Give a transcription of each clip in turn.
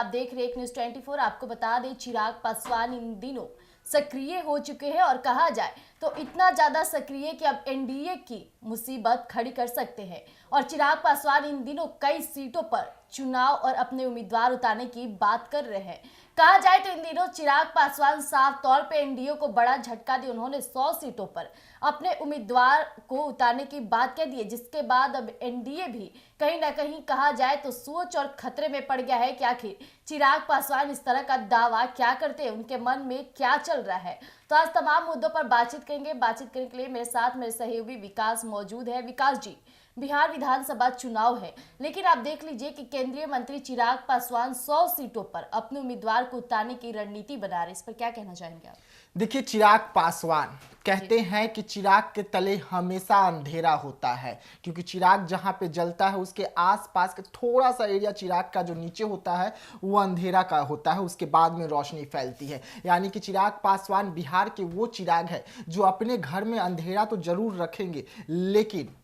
आप देख रहे हैं न्यूज़ 24। आपको बता दें, चिराग पासवान इन दिनों सक्रिय हो चुके हैं और कहा जाए तो इतना ज्यादा सक्रिय कि अब एनडीए की मुसीबत खड़ी कर सकते हैं। और चिराग पासवान इन दिनों कई सीटों पर चुनाव और अपने उम्मीदवार उतारने की बात कर रहे हैं। कहा जाए तो इन दिनों चिराग पासवान साफ तौर पे एनडीए को बड़ा झटका दिया। उन्होंने 100 सीटों पर अपने उम्मीदवार को उतारने की बात कह दी है, जिसके बाद अब एनडीए भी कहीं ना कहीं कहा जाए तो सोच और खतरे में पड़ गया है कि आखिर चिराग पासवान इस तरह का दावा क्या करते हैं, उनके मन में क्या चल रहा है। तो आज तमाम मुद्दों पर बातचीत करेंगे। बातचीत करने के लिए मेरे साथ मेरे सहयोगी विकास मौजूद है। विकास जी, बिहार विधानसभा चुनाव है, लेकिन आप देख लीजिए कि केंद्रीय मंत्री चिराग पासवान 100 सीटों पर अपने उम्मीदवार को उतारने की रणनीति बना रहे, इस पर क्या कहना चाहेंगे आप? देखिए, चिराग पासवान कहते हैं कि चिराग के तले हमेशा अंधेरा होता है, क्योंकि चिराग जहां पे जलता है उसके आसपास के थोड़ा सा एरिया चिराग का जो नीचे होता है वो अंधेरा का होता है, उसके बाद में रोशनी फैलती है। यानी कि चिराग पासवान बिहार के वो चिराग है जो अपने घर में अंधेरा तो जरूर रखेंगे, लेकिन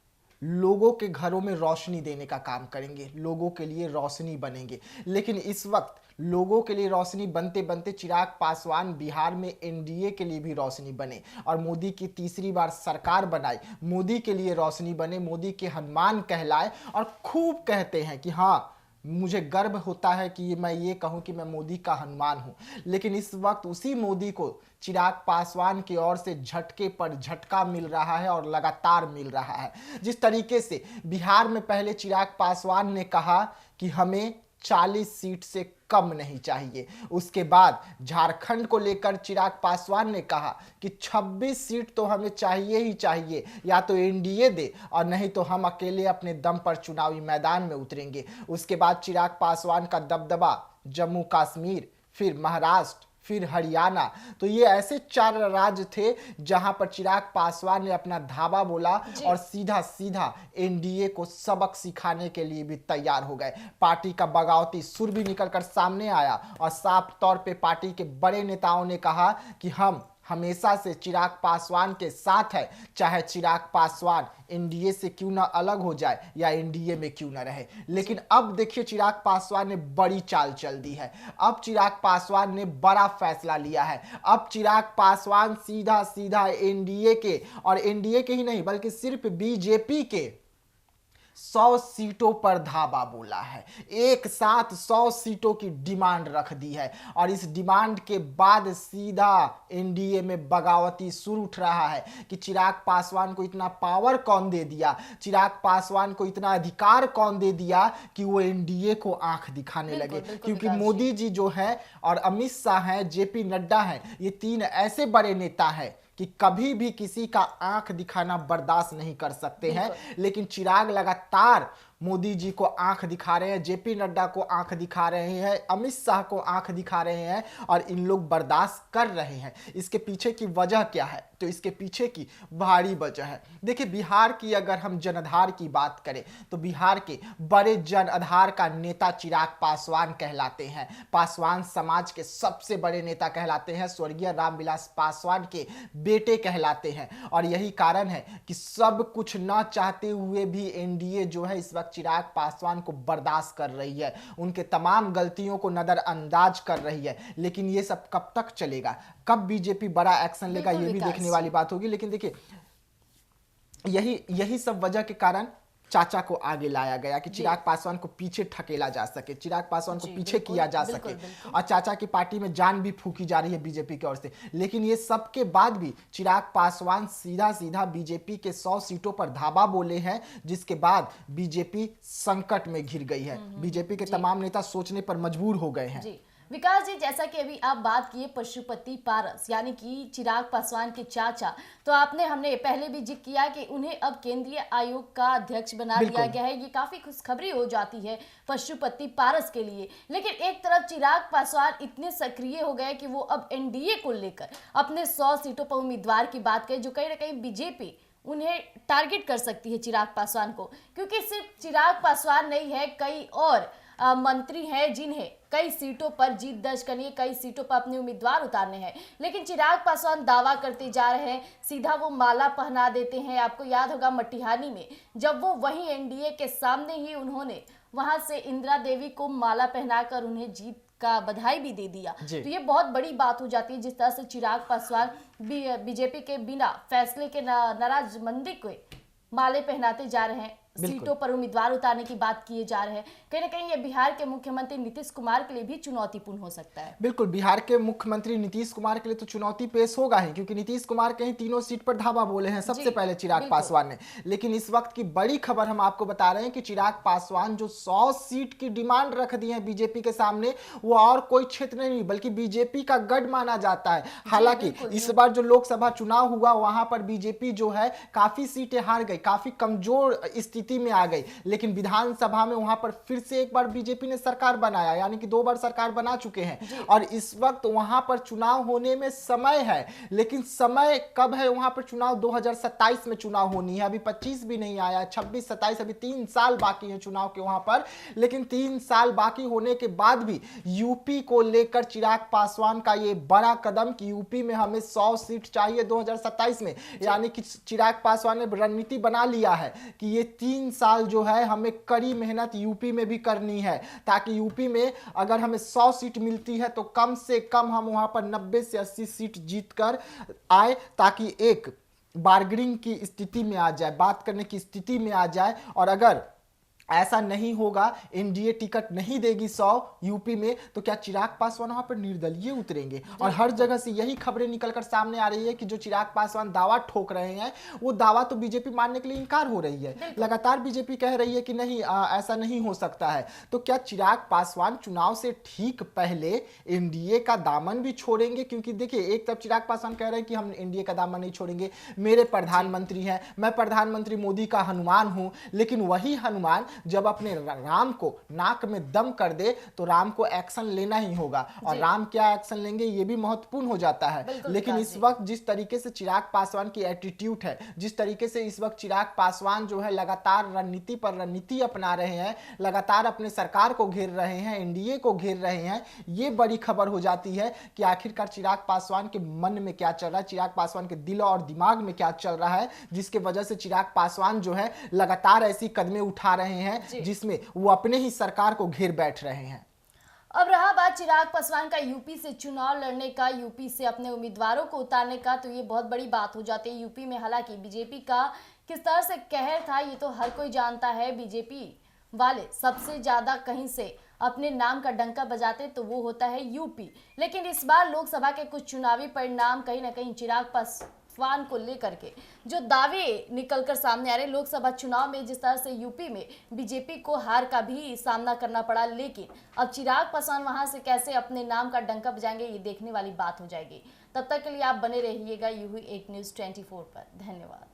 लोगों के घरों में रोशनी देने का काम करेंगे, लोगों के लिए रोशनी बनेंगे। लेकिन इस वक्त लोगों के लिए रोशनी बनते बनते चिराग पासवान बिहार में एनडीए के लिए भी रोशनी बने और मोदी की तीसरी बार सरकार बनाए, मोदी के लिए रोशनी बने, मोदी के हनुमान कहलाए। और खूब कहते हैं कि हाँ, मुझे गर्व होता है कि मैं ये कहूं कि मैं मोदी का हनुमान हूं। लेकिन इस वक्त उसी मोदी को चिराग पासवान की ओर से झटके पर झटका मिल रहा है और लगातार मिल रहा है। जिस तरीके से बिहार में पहले चिराग पासवान ने कहा कि हमें 40 सीट से कम नहीं चाहिए, उसके बाद झारखंड को लेकर चिराग पासवान ने कहा कि 26 सीट तो हमें चाहिए ही चाहिए, या तो एनडीए दे और नहीं तो हम अकेले अपने दम पर चुनावी मैदान में उतरेंगे। उसके बाद चिराग पासवान का दबदबा जम्मू कश्मीर, फिर महाराष्ट्र, फिर हरियाणा। तो ये ऐसे 4 राज्य थे जहां पर चिराग पासवान ने अपना धावा बोला और सीधा सीधा एनडीए को सबक सिखाने के लिए भी तैयार हो गए। पार्टी का बगावती सुर भी निकलकर सामने आया और साफ तौर पे पार्टी के बड़े नेताओं ने कहा कि हम हमेशा से चिराग पासवान के साथ है, चाहे चिराग पासवान एनडीए से क्यों ना अलग हो जाए या एनडीए में क्यों ना रहे। लेकिन अब देखिए, चिराग पासवान ने बड़ी चाल चल दी है। अब चिराग पासवान ने बड़ा फैसला लिया है। अब चिराग पासवान सीधा सीधा एनडीए के, और एनडीए के ही नहीं बल्कि सिर्फ बीजेपी के 100 सीटों पर धावा बोला है। एक साथ 100 सीटों की डिमांड रख दी है और इस डिमांड के बाद सीधा एनडीए में बगावती सुर उठ रहा है कि चिराग पासवान को इतना पावर कौन दे दिया, चिराग पासवान को इतना अधिकार कौन दे दिया कि वो एनडीए को आंख दिखाने लगे। क्योंकि मोदी जी जो है और अमित शाह हैं, जेपी नड्डा हैं, ये 3 ऐसे बड़े नेता हैं कि कभी भी किसी का आंख दिखाना बर्दाश्त नहीं कर सकते हैं। लेकिन चिराग लगातार मोदी जी को आंख दिखा रहे हैं, जेपी नड्डा को आंख दिखा रहे हैं, अमित शाह को आंख दिखा रहे हैं और इन लोग बर्दाश्त कर रहे हैं। इसके पीछे की वजह क्या है? तो इसके पीछे की भारी वजह है। देखिए, बिहार की अगर हम जनआधार की बात करें तो बिहार के बड़े जनआधार का नेता चिराग पासवान कहलाते हैं। पासवान समाज के सबसे बड़े नेता कहलाते हैं, स्वर्गीय रामविलास पासवान के बेटे कहलाते हैं। और यही कारण है कि सब कुछ ना चाहते हुए भी एनडीए जो है इस वक्त चिराग पासवान को बर्दाश्त कर रही है, उनके तमाम गलतियों को नजरअंदाज कर रही है। लेकिन ये सब कब तक चलेगा, कब बीजेपी बड़ा एक्शन लेगा, ये भी देखने वाली बात होगी। लेकिन देखिए, यही सब वजह के कारण चाचा को आगे लाया गया कि चिराग पासवान को पीछे ठकेला जा सके, चिराग पासवान को पीछे किया जा सके। और चाचा की पार्टी में जान भी फूकी जा रही है बीजेपी की ओर से। लेकिन ये सब के बाद भी चिराग पासवान सीधा सीधा बीजेपी के 100 सीटों पर धावा बोले हैं, जिसके बाद बीजेपी संकट में घिर गई है। बीजेपी के तमाम नेता सोचने पर मजबूर हो गए हैं। विकास जी, जैसा कि अभी आप बात किए पशुपति पारस यानी कि चिराग पासवान के चाचा, तो हमने पहले भी जिक्र किया कि उन्हें अब केंद्रीय आयोग का अध्यक्ष बना दिया गया है। ये काफी खुशखबरी हो जाती है पशुपति पारस के लिए। लेकिन एक तरफ चिराग पासवान इतने सक्रिय हो गए कि वो अब एनडीए को लेकर अपने 100 सीटों पर उम्मीदवार की बात करें, जो कहीं ना कहीं बीजेपी उन्हें टारगेट कर सकती है चिराग पासवान को। क्योंकि सिर्फ चिराग पासवान नहीं है, कई और मंत्री हैं जिन्हें कई सीटों पर जीत दर्ज करनी है, कई सीटों पर अपने उम्मीदवार उतारने हैं। लेकिन चिराग पासवान दावा करते जा रहे हैं, सीधा वो माला पहना देते हैं। आपको याद होगा मटिहानी में जब वो वहीं एनडीए के सामने ही उन्होंने वहां से इंदिरा देवी को माला पहनाकर उन्हें जीत का बधाई भी दे दिया। जी। तो ये बहुत बड़ी बात हो जाती है जिस तरह से चिराग पासवान बीजेपी के बिना फैसले के नाराजमंदी को माले पहनाते जा रहे हैं, सीटों पर उम्मीदवार उतारने की बात किए जा रहे हैं। कहीं ना कहीं ये बिहार के मुख्यमंत्री नीतीश कुमार के लिए भी चुनौतीपूर्ण हो सकता है। बिल्कुल, बिहार के मुख्यमंत्री नीतीश कुमार के लिए तो चुनौती पेश होगा ही, क्योंकि नीतीश कुमार कहीं तीनों सीट पर धावा बोले हैं सबसे पहले चिराग पासवान ने। लेकिन इस वक्त की बड़ी खबर हम आपको बता रहे हैं कि चिराग पासवान जो 100 सीट की डिमांड रख दी है बीजेपी के सामने, वो और कोई क्षेत्र नहीं बल्कि बीजेपी का गढ़ माना जाता है। हालांकि इस बार जो लोकसभा चुनाव हुआ वहां पर बीजेपी जो है काफी सीटें हार गई, काफी कमजोर स्थिति में आ गई, लेकिन विधानसभा में वहां पर फिर से एक बार बीजेपी ने सरकार बनाया, यानी कि 2 बार सरकार बना चुके हैं। और इस वक्त वहां पर चुनाव होने में समय है, लेकिन समय कब है वहां पर चुनाव? 2027 में चुनाव होनी है, अभी 25 भी नहीं आया, 26 27 अभी 3 साल बाकी है चुनाव के वहां पर। लेकिन 3 साल बाकी होने के बाद भी यूपी को लेकर चिराग पासवान का ये बड़ा कदम कि यूपी में हमें 100 सीट चाहिए 2027 में, यानी कि चिराग पासवान ने रणनीति बना लिया है कि ये 3 साल जो है हमें कड़ी मेहनत यूपी में भी करनी है, ताकि यूपी में अगर हमें 100 सीट मिलती है तो कम से कम हम वहां पर 90 से 80 सीट जीत कर आए, ताकि एक बार्गेनिंग की स्थिति में आ जाए, बात करने की स्थिति में आ जाए। और अगर ऐसा नहीं होगा, एनडीए टिकट नहीं देगी 100 यूपी में, तो क्या चिराग पासवान वहां पर निर्दलीय उतरेंगे? और हर जगह से यही खबरें निकलकर सामने आ रही है कि जो चिराग पासवान दावा ठोक रहे हैं वो दावा तो बीजेपी मानने के लिए इनकार हो रही है। लगातार बीजेपी कह रही है कि नहीं ऐसा नहीं हो सकता है। तो क्या चिराग पासवान चुनाव से ठीक पहले एनडीए का दामन भी छोड़ेंगे? क्योंकि देखिए, एक तरफ चिराग पासवान कह रहे हैं कि हम एनडीए का दामन नहीं छोड़ेंगे, मेरे प्रधानमंत्री हैं, मैं प्रधानमंत्री मोदी का हनुमान हूं। लेकिन वही हनुमान जब अपने राम को नाक में दम कर दे तो राम को एक्शन लेना ही होगा, और राम क्या एक्शन लेंगे ये भी महत्वपूर्ण हो जाता है। लेकिन इस वक्त जिस तरीके से चिराग पासवान की एटीट्यूड है, जिस तरीके से इस वक्त चिराग पासवान जो है लगातार रणनीति पर रणनीति अपना रहे हैं, लगातार अपने सरकार को घेर रहे हैं, एनडीए को घेर रहे हैं, ये बड़ी खबर हो जाती है कि आखिरकार चिराग पासवान के मन में क्या चल रहा है, चिराग पासवान के दिल और दिमाग में क्या चल रहा है, जिसके वजह से चिराग पासवान जो है लगातार ऐसी कदमें उठा रहे हैं जिसमें वो अपने ही सरकार को घेर बैठ रहे हैं। अब रहा बात चिराग पासवान का यूपी से चुनाव लड़ने का, यूपी से अपने उम्मीदवारों को उतारने का, तो ये बहुत बड़ी बात हो जाती है। यूपी में हालांकि बीजेपी का किस तरह से कहर था ये तो हर कोई जानता है। बीजेपी वाले सबसे ज्यादा कहीं से अपने नाम का डंका बजाते तो वो होता है यूपी। लेकिन इस बार लोकसभा के कुछ चुनावी परिणाम कहीं ना कहीं चिराग पासवान को लेकर के जो दावे निकलकर सामने आ रहे, लोकसभा चुनाव में जिस तरह से यूपी में बीजेपी को हार का भी सामना करना पड़ा, लेकिन अब चिराग पासवान वहां से कैसे अपने नाम का डंका बजाएंगे ये देखने वाली बात हो जाएगी। तब तक के लिए आप बने रहिएगा यूही 8 न्यूज़ 24 पर। धन्यवाद।